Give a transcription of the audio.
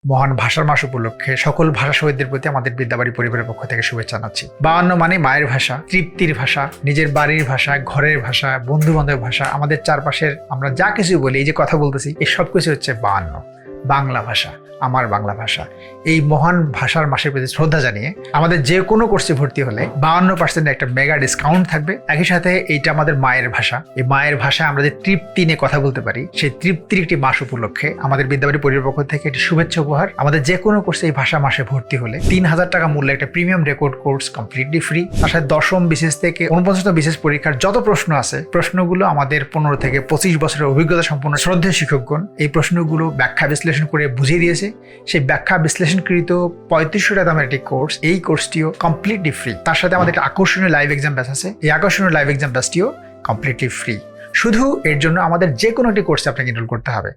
মহান ভাষার মাস উপলক্ষে সকল ভাষা শহীদদের প্রতি আমাদের বিদ্যাবাড়ি পরিবারের পক্ষ থেকে শুভেচ্ছা জানাচ্ছি। 52 মানে মায়ের ভাষা, তৃপ্তির ভাষা, নিজের বাড়ির ভাষা, ঘরের ভাষা, বন্ধু বান্ধবের ভাষা, আমাদের চারপাশের আমরা যা কিছু বলি, এই যে কথা বলতেছি, এই সব কিছু হচ্ছে 52 বাংলা ভাষা, আমার বাংলা ভাষা। এই মহান ভাষার মাসের প্রতি শ্রদ্ধা জানিয়ে আমাদের যে কোনো কোর্সে ভর্তি হলে 52% একটা মেগা ডিসকাউন্ট থাকবে। একই সাথে এইটা আমাদের মায়ের ভাষা, এই মায়ের ভাষায় আমরা যে তৃপ্তি নিয়ে কথা বলতে পারি, সেই তৃপ্তির একটি মাস উপলক্ষে আমাদের বিদ্যাবাড়ি পরিবারের পক্ষ থেকে একটি শুভেচ্ছা উপহার। আমাদের যে কোনো কোর্সে এই ভাষা মাসে ভর্তি হলে 3000 টাকা মূল্যে একটা premium record course completely free. তার সাথে 10ম বিশেষ থেকে 49তম বিশেষ পরীক্ষার যত প্রশ্ন আছে, প্রশ্নগুলো আমাদের 15 থেকে 25 বছরের অভিজ্ঞতা সম্পন্ন শ্রদ্ধেয় শিক্ষকগণ এই প্রশ্নগুলো ব্যাখ্যা বিশ্লেষণ করে বুঝিয়ে দিয়েছে। সেই ব্যাখ্যা বিশ্লেষণকৃত 3500 টাকা দামের একটি কোর্স, এই কোর্সটিও কমপ্লিটলি ফ্রি। তার সাথে আমাদের একটা আকর্ষণীয় লাইভ এক্সাম ব্যাচ আছে, এই আকর্ষণীয় লাইভ এক্সাম ব্যাচটিও কমপ্লিটলি ফ্রি। শুধু এর জন্য আমাদের যে কোনো একটি কোর্সে আপনাকে এনরোল করতে হবে।